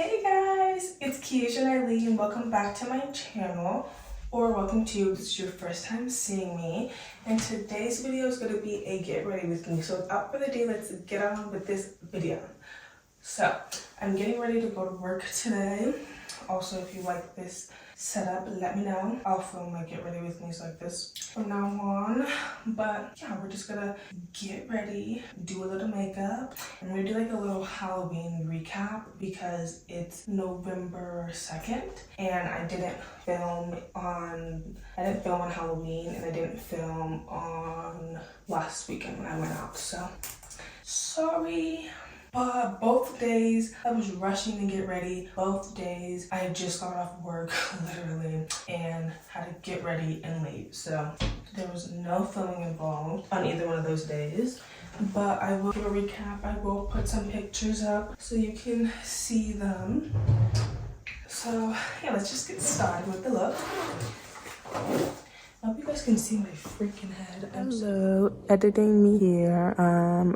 Hey guys, it's Ny'Lee and welcome back to my channel, or welcome to if this is your first time seeing me. And today's video is going to be a get ready with me. So without further ado, let's get on with this video. So I'm getting ready to go to work today. Also, if you like this setup, let me know. I'll film my get ready with me like this from now on. But yeah, we're just gonna get ready, do a little makeup, and we're gonna do like a little Halloween recap because it's November 2nd and I didn't film on Halloween, and I didn't film on last weekend when I went out, so sorry. But both days I was rushing to get ready. Both days I had just got off work literally and had to get ready and leave. So there was no filming involved on either one of those days. But I will give a recap. I will put some pictures up so you can see them. So yeah, let's just get started with the look. I hope you guys can see my freaking head. Hello, editing me here.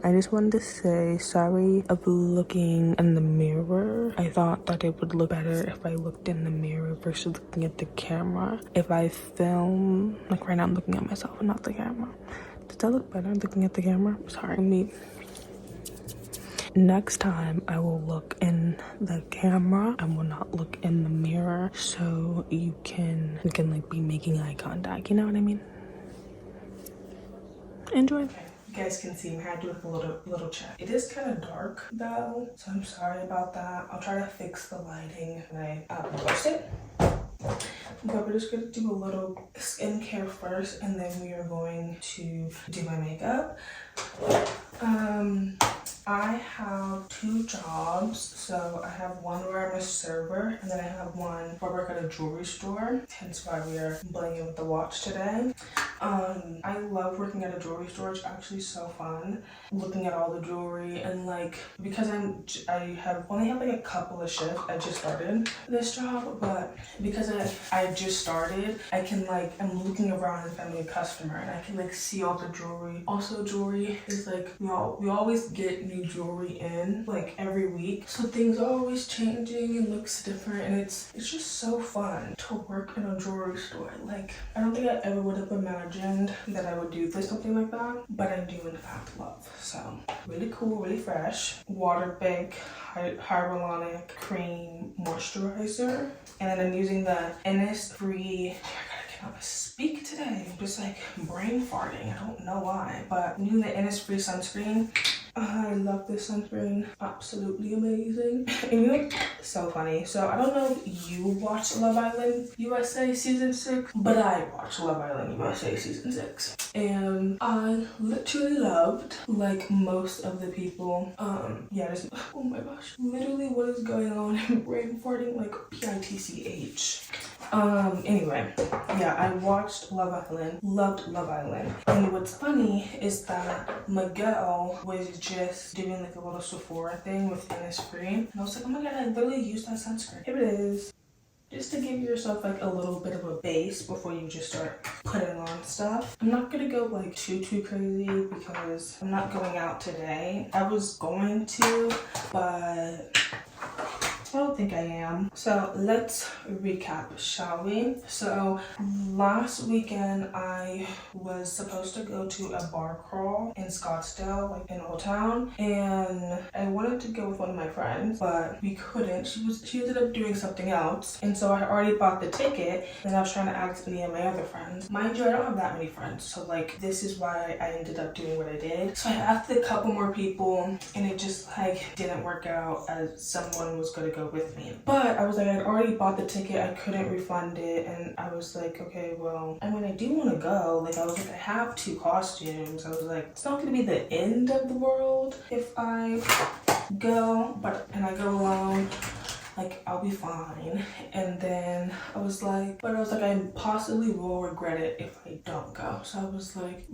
I just wanted to say sorry of looking in the mirror. I thought that it would look better if I looked in the mirror versus looking at the camera. If I film, like right now I'm looking at myself and not the camera. Does that look better looking at the camera? Sorry, Next time I will look in the camera. I will not look in the mirror, so you can like be making eye contact, you know what I mean? Enjoy. Okay, you guys can see my hair with a little check. It is kind of dark though, so I'm sorry about that. I'll try to fix the lighting when I post it. But we're just gonna do a little skincare first, and then we are going to do my makeup. I have two jobs. So I have one where I'm a server, and then I have one where I work at a jewelry store, hence why we are blinging with the watch today. I love working at a jewelry store. It's actually so fun looking at all the jewelry, and like because I only have like a couple of shifts. I just started this job, but because I just started, I can I'm looking around and finding a customer, and I can like see all the jewelry. Also, jewelry is like we always get new jewelry in like every week, so things are always changing and looks different, and it's just so fun to work in a jewelry store. Like I don't think I ever would have imagined that I would do something like that, but I do in fact love. So really cool, really fresh. Water Bank Hyaluronic Cream Moisturizer, and then I'm using the Innisfree. I cannot speak today. I'm just like brain farting. I don't know why, but I'm using the Innisfree sunscreen. I love this sunscreen. Absolutely amazing. And you know, so funny. So I don't know if you watched Love Island USA season 6, but I watched Love Island USA season 6. And I literally loved, like most of the people, oh my gosh, literally what is going on? I'm brain farting like PITCH. Anyway, yeah, I watched Love Island, loved Love Island. And what's funny is that Miguel was just doing like a little Sephora thing with Innisfree. And I was like, oh my god, I literally used that sunscreen. Here it is. Just to give yourself like a little bit of a base before you just start putting on stuff. I'm not gonna go like too crazy because I'm not going out today. I was going to, but I don't think I am. So let's recap, shall we? So last weekend I was supposed to go to a bar crawl in Scottsdale, like in Old Town, and I wanted to go with one of my friends, but we couldn't. She ended up doing something else, and so I already bought the ticket, and I was trying to ask me and my other friends. Mind you, I don't have that many friends, so like this is why I ended up doing what I did. So I asked a couple more people, and it just like didn't work out as someone was gonna go with me. But I was like, I'd already bought the ticket, I couldn't refund it, and I was like, okay, well, I mean, I do want to go. Like, I was like, I have two costumes. I was like, it's not gonna be the end of the world if I go, and I go alone. Like, I'll be fine. And then I was like, I possibly will regret it if I don't go. So I was like,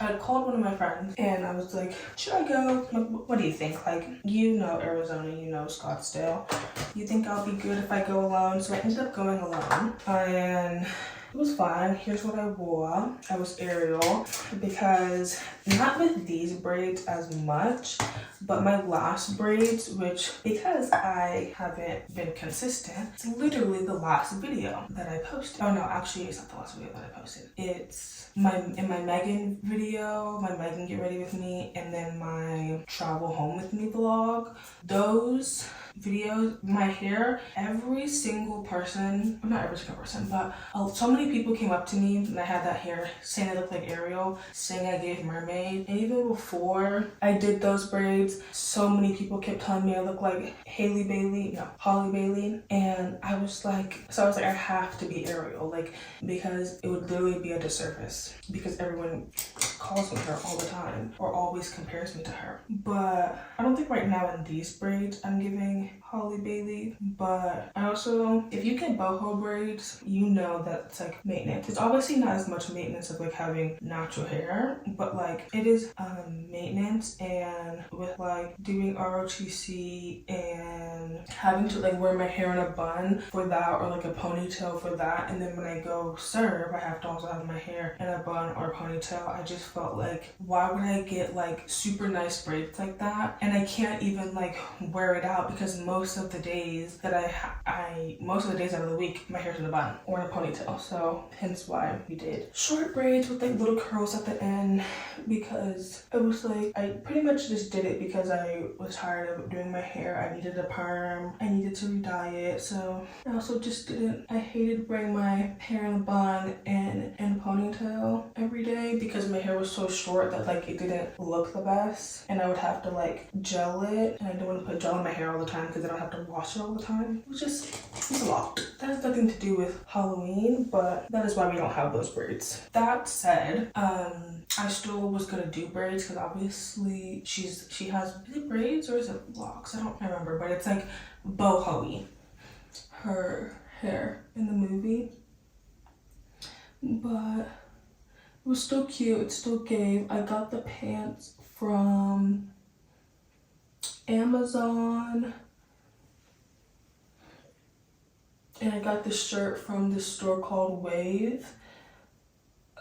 I called one of my friends and I was like, should I go? Like, what do you think? Like, you know Arizona, you know Scottsdale. You think I'll be good if I go alone? So I ended up going alone. And it was fine. Here's what I wore. I was Ariel because not with these braids as much, but my last braids, which because I haven't been consistent, it's literally the last video that I posted. Oh no, actually it's not the last video that I posted. It's my Megan video, my Megan Get Ready With Me, and then my Travel Home With Me vlog. Those videos, my hair, every single person, well, not every single person, but so many people came up to me when I had that hair saying I looked like Ariel, saying I gave mermaid. And even before I did those braids, so many people kept telling me I look like Holly Bailey. And I was like, I have to be Ariel, like, because it would literally be a disservice because everyone calls me her all the time or always compares me to her. But I don't think right now in these braids I'm giving Holly Bailey, but I also, if you get boho braids, you know that it's like maintenance. It's obviously not as much maintenance of like having natural hair, but like it is maintenance, and with like doing ROTC and having to like wear my hair in a bun for that or like a ponytail for that, and then when I go serve I have to also have my hair in a bun or a ponytail. I just felt like, why would I get like super nice braids like that and I can't even like wear it out, because most of the days that most of the days out of the week my hair's in a bun or in a ponytail. So hence why we did short braids with like little curls at the end, because it was like I pretty much just did it because I was tired of doing my hair. I needed a perm, I needed to re-dye it, so I also just didn't. I hated wearing my hair in a bun and in a ponytail every day because my hair was so short that like it didn't look the best, and I would have to like gel it, and I don't want to put gel in my hair all the time because I don't have to wash it all the time. It's a lot. That has nothing to do with Halloween, but that is why we don't have those braids. That said, I still was gonna do braids because obviously she has, is it braids or is it locks? I don't remember, but it's like boho-y, her hair in the movie. But it was still cute. It still gave. I got the pants from Amazon, and I got the shirt from this store called Wave.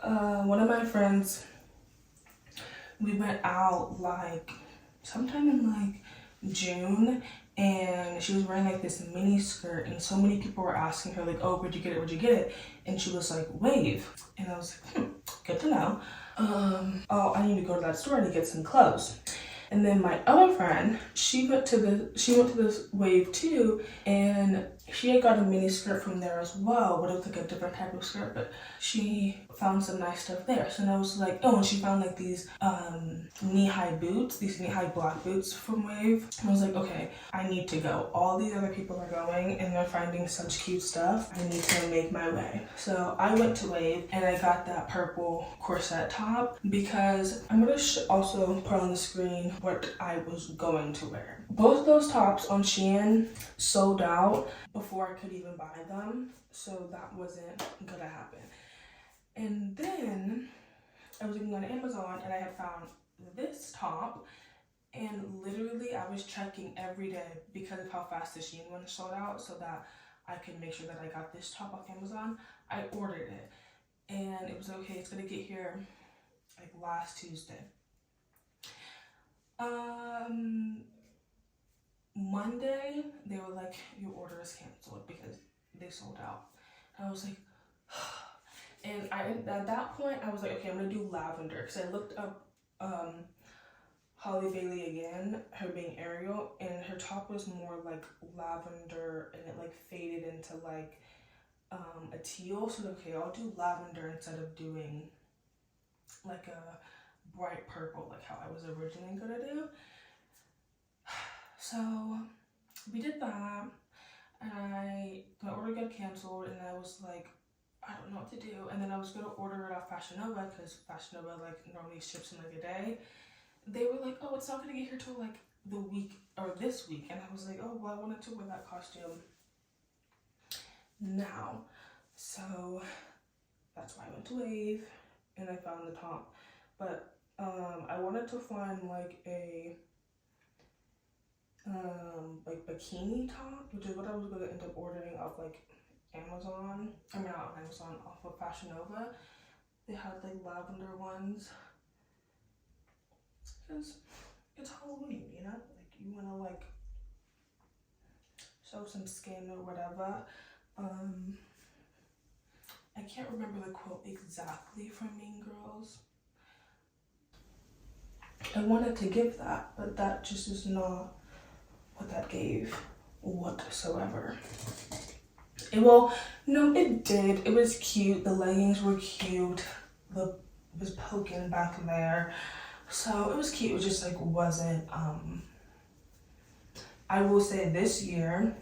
One of my friends, we went out like sometime in like June, and she was wearing like this mini skirt, and so many people were asking her like, oh, where'd you get it? And she was like, Wave. And I was like, good to know. Oh, I need to go to that store to get some clothes. And then my other friend, she went to this Wave too, and she had got a mini skirt from there as well, but it was like a different type of skirt, but she found some nice stuff there. So then I was like, oh, and she found like these knee-high boots, these knee-high black boots from Wave. And I was like, okay, I need to go. All these other people are going and they're finding such cute stuff. I need to make my way. So I went to Wave and I got that purple corset top because I'm gonna also put on the screen what I was going to wear. Both of those tops on Shein sold out before I could even buy them, so that wasn't gonna happen. And then I was looking on Amazon and I had found this top, and literally I was checking every day because of how fast the Shein one sold out, so that I could make sure that I got this top off Amazon. I ordered it and it was okay. It's gonna get here like last Tuesday. Monday, they were like, your order is canceled because they sold out. And I was like, and at that point, I was like, okay, I'm gonna do lavender, because I looked up Holly Bailey again, her being Ariel, and her top was more like lavender, and it like faded into like a teal. So okay, I'll do lavender instead of doing like a bright purple like how I was originally gonna do. So we did that, and my order got canceled, and I was like, I don't know what to do. And then I was gonna order it off Fashion Nova because Fashion Nova like normally ships in like a day. They were like, oh, it's not gonna get here till like the week or this week. And I was like, oh, well, I wanted to wear that costume now. So that's why I went to Wave and I found the top. But I wanted to find like a like bikini top, which is what I was gonna end up ordering off like Amazon. I mean, not on Amazon, off of Fashion Nova. They had like lavender ones. Because it's Halloween, you know? Like, you want to like show some skin or whatever. I can't remember the quote exactly from Mean Girls. I wanted to give that, but that just is not what that gave whatsoever. No, it did. It was cute. The leggings were cute. It was poking back there. So it was cute. It just like wasn't, I will say this year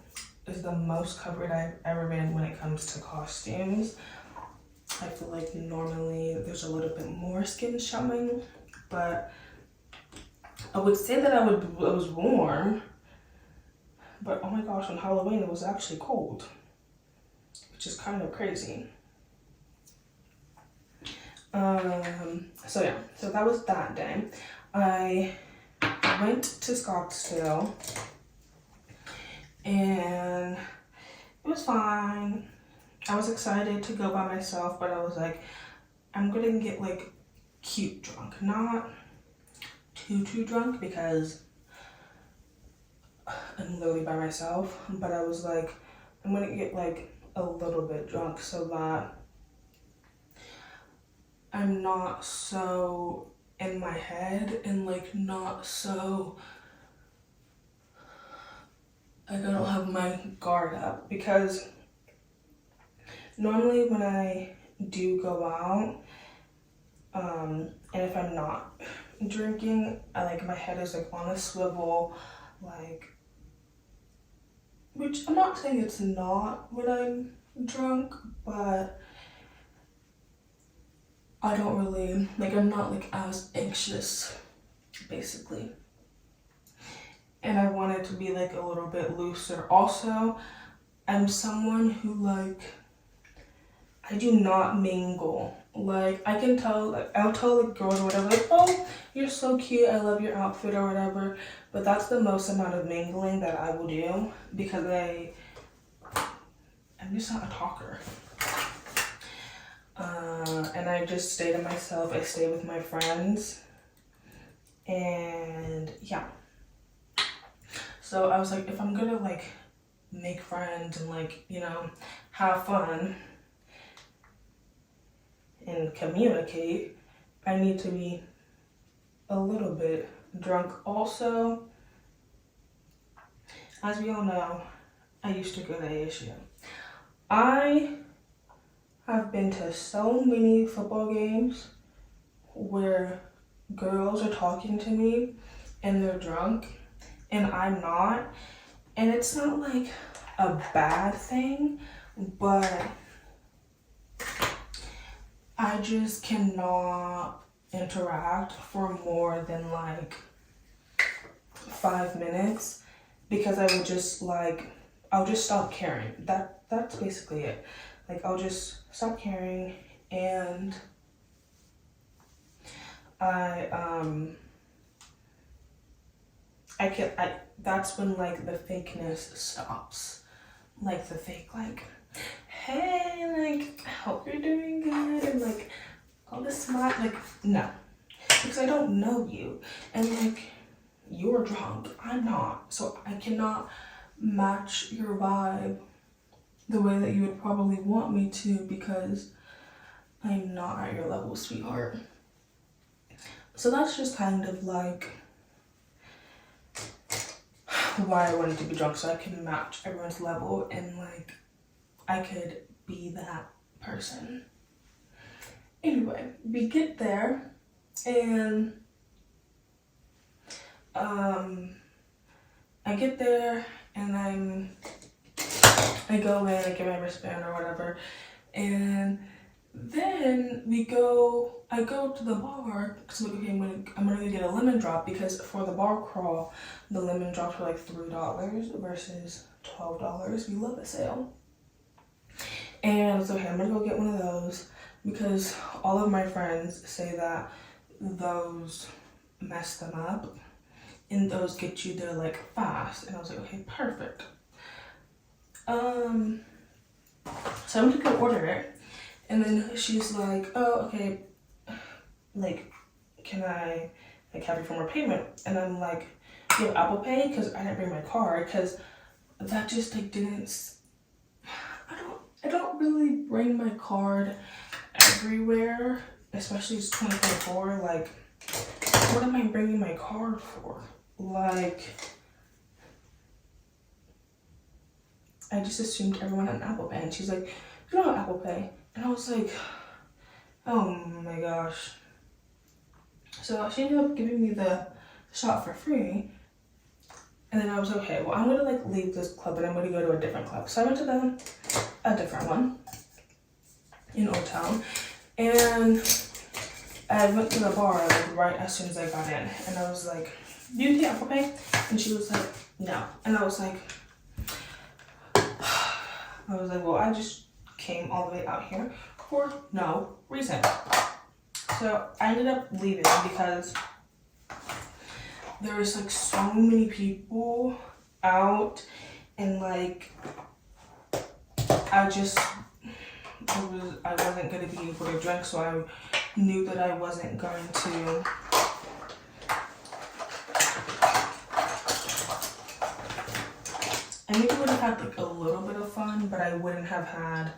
is the most covered I've ever been when it comes to costumes. I feel like normally there's a little bit more skin showing, but I would say that it was warm, but oh my gosh, on Halloween it was actually cold, which is kind of crazy. So yeah, so that was that day. I went to Scottsdale and it was fine. I was excited to go by myself, but I was like, I'm gonna get like cute drunk, not too drunk because I'm literally by myself, but I was like, I'm gonna get like a little bit drunk so that I'm not so in my head and like not so, like I don't have my guard up, because normally when I do go out, and if I'm not drinking, my head is like on a swivel, like, which I'm not saying it's not when I'm drunk, but I don't really, I'm not like as anxious, basically. And I want it to be like a little bit looser. Also, I'm someone who I do not mingle. Like, I can tell, I'll tell girls or whatever, oh, you're so cute, I love your outfit or whatever, but that's the most amount of mingling that I will do, because I'm just not a talker. And I just stay to myself, I stay with my friends, and yeah. So I was like, if I'm gonna make friends and have fun and communicate, I need to be a little bit drunk. Also, as we all know, I used to go to ASU. I have been to so many football games where girls are talking to me and they're drunk and I'm not. And it's not like a bad thing, but I just cannot interact for more than 5 minutes, because I will just I'll just stop caring. That's basically it. I'll just stop caring, and that's when the fakeness stops. The fake hey, I hope you're doing good, and all this smile, no. Because I don't know you, and you're drunk, I'm not. So I cannot match your vibe the way that you would probably want me to, because I'm not at your level, sweetheart. So that's just kind of why I wanted to be drunk, so I can match everyone's level and I could be that person. Anyway, we get there and I get there and I go in, I get my wristband or whatever, and then I go to the bar, because okay, I'm gonna get a lemon drop, because for the bar crawl, the lemon drops were $3 versus $12. We love a sale. And it's okay, I'm gonna go get one of those, because all of my friends say that those mess them up, and those get you there fast. And I was like, okay, perfect. So I went to go order it, and then she's like, oh, okay, like, can I like have your form of payment? And I'm like, you have Apple Pay? Because I didn't bring my card, because that just like didn't, I don't really bring my card everywhere, especially it's 2024. Like, what am I bringing my card for? Like, I just assumed everyone had an Apple Pay, and she's like, you don't have Apple Pay. And I was like, oh my gosh. So she ended up giving me the shot for free. And then I was okay, well, I'm gonna like leave this club and I'm gonna go to a different club. So I went to a different one in Old Town. And I went to the bar like right as soon as I got in. And I was like, do you take Apple Pay? And she was like, no. And I was like, well, I just came all the way out here for no reason. So I ended up leaving because there was like so many people out, and like I wasn't gonna be able to drink, so I knew that I wasn't going to I maybe would have had like a little bit of fun, but I wouldn't have had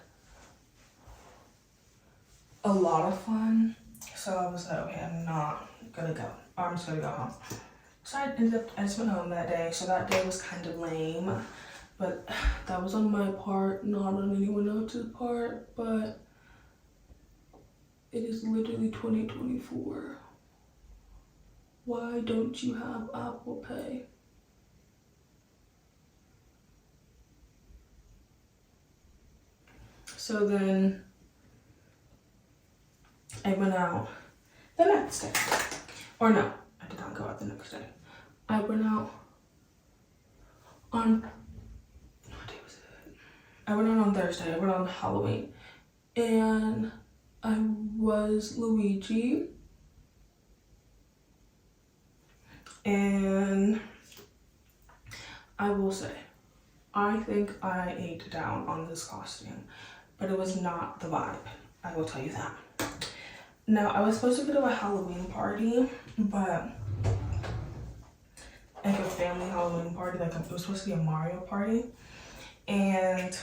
a lot of fun. So I was like, okay, I'm not gonna go. I'm just gonna go home. So I just went home that day. So that day was kind of lame, but that was on my part, not on anyone else's part. But it is literally 2024. Why don't you have Apple Pay? So then I went out the next day. Or no, I did not go out the next day. I went out on, what day was it? I went out on Thursday. I went on Halloween. And I was Luigi. And I will say, I think I ate down on this costume, but it was not the vibe. I will tell you that. Now, I was supposed to go to a Halloween party, but like a family Halloween party, like it was supposed to be a Mario party, but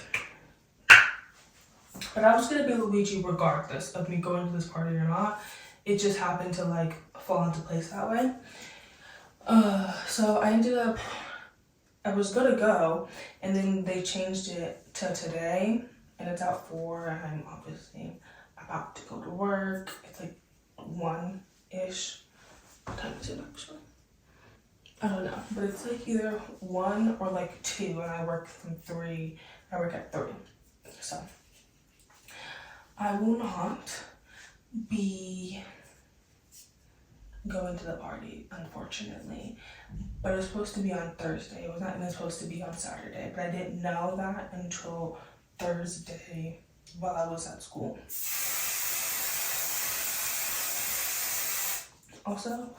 I was gonna be Luigi regardless of me going to this party or not. It just happened to like fall into place that way. So I was gonna go, and then they changed it to today, and it's at 4, and I'm obviously about to go to work. It's like 1-ish. What time is it actually? I don't know, but it's like either 1 or like 2, and I work from 3. I work at 3. So I will not be going to the party, unfortunately. But it was supposed to be on Thursday. It was not even supposed to be on Saturday, but I didn't know that until Thursday while I was at school. Also,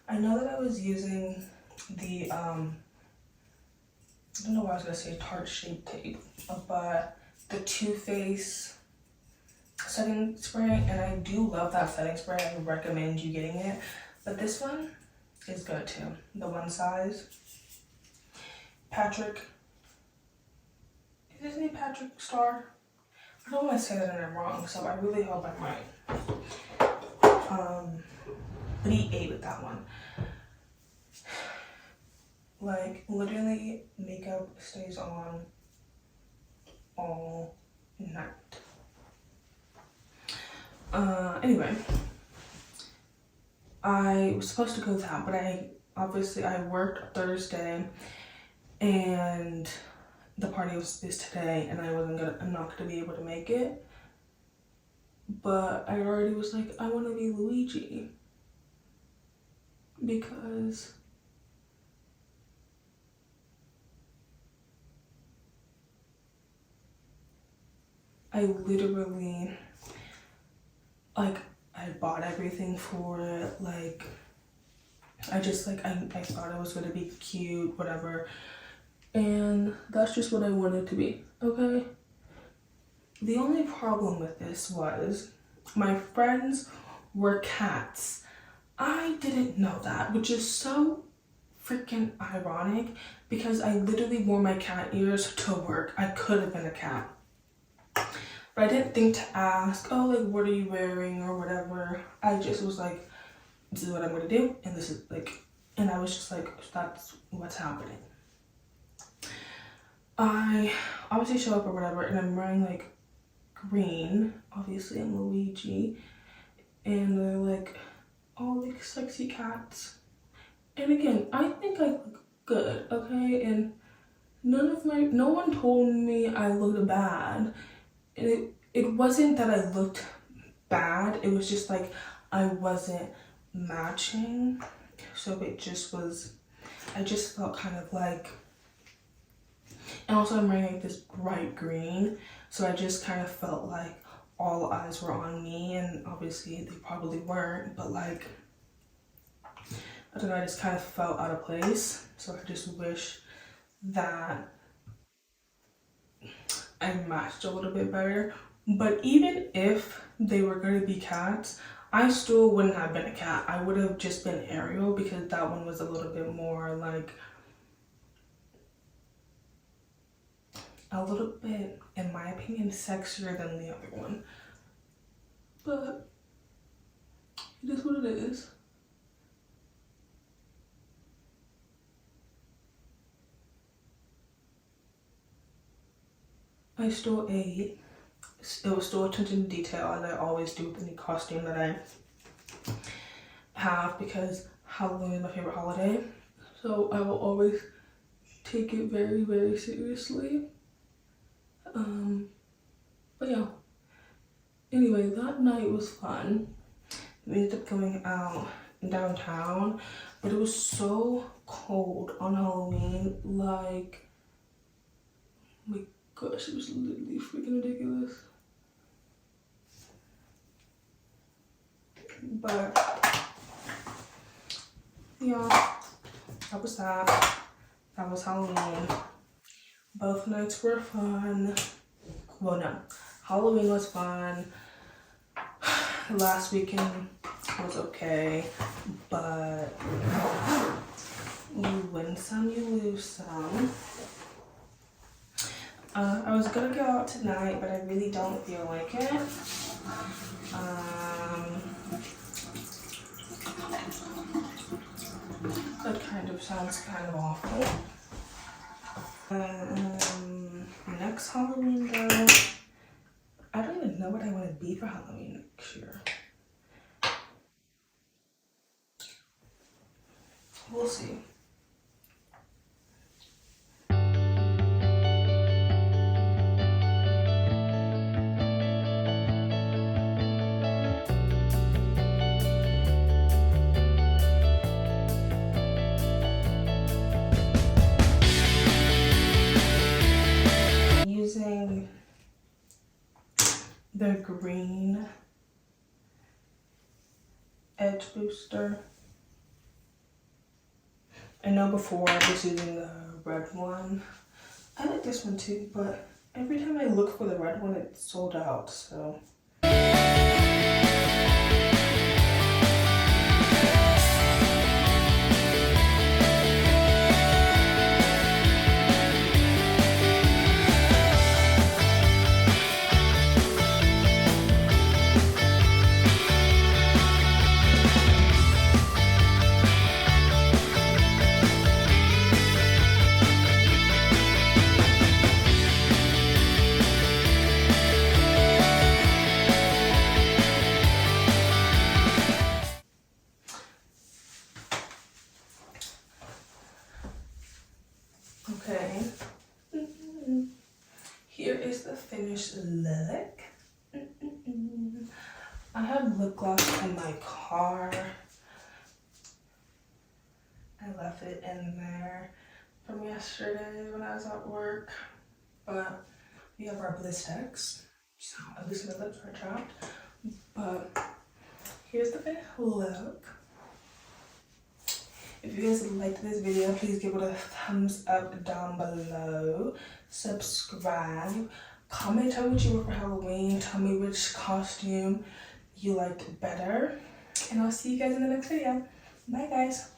I know that I was using the, I don't know why I was gonna say Tarte Shape Tape, but the Too Faced setting spray, and I do love that setting spray. I recommend you getting it, but this one is good too. The one size. Patrick, is his name Patrick Star? I don't want to say that and I'm wrong, so I really hope I'm right. But he ate with that one. Like, literally, makeup stays on all night. Anyway, I was supposed to go to that, but I worked Thursday, and the party is today, and I'm not gonna be able to make it. But I already was like, I want to be Luigi, because I literally, like, I bought everything for it. Like, I thought it was gonna be cute, whatever. and that's just what I wanted to be, okay? The only problem with this was my friends were cats. I didn't know that, which is so freaking ironic because I literally wore my cat ears to work. I could have been a cat. But I didn't think to ask, oh, like, what are you wearing or whatever. I just was like, this is what I'm gonna do, and this is like, and I was just like, that's what's happening. I obviously show up or whatever, and I'm wearing like green. Obviously, I'm Luigi, and they're like, oh, like sexy cats. And again, I think I look good, okay? And no one told me I looked bad. And it wasn't that I looked bad, it was just like I wasn't matching. So it just was, I just felt kind of like, and also I'm wearing like this bright green, so I just kind of felt like all eyes were on me, and obviously they probably weren't, but like, I don't know, I just kind of felt out of place. So I just wish that I matched a little bit better. But even if they were going to be cats, I still wouldn't have been a cat. I would have just been Ariel, because that one was a little bit more like, a little bit, in my opinion, sexier than the other one. But it is what it is. I still ate. It was still attention to detail, as I always do with any costume that I have, because Halloween is my favorite holiday. So I will always take it very, very seriously. But yeah. Anyway, that night was fun. We ended up going out downtown, but it was so cold on Halloween. Like, oh my gosh, it was literally freaking ridiculous. But yeah, that was that. That was Halloween. Both nights were fun. Well, no, Halloween was fun. Last weekend was okay, but you win some, you lose some. I was gonna go out tonight, but I really don't feel like it. That kind of sounds kind of awful. Next Halloween though, I don't even know what I want to be for Halloween next year. We'll see. Using the green edge booster. I know before I was using the red one. I like this one too, but every time I look for the red one, it's sold out, so. Okay, here is the finished look. I have lip gloss in my car. I left it in there from yesterday when I was at work. But we have our Blistex, so at least my lips are chapped. But here's the finished look. If you guys liked this video, please give it a thumbs up down below. Subscribe. Comment, tell me what you wore for Halloween. Tell me which costume you liked better. And I'll see you guys in the next video. Bye guys.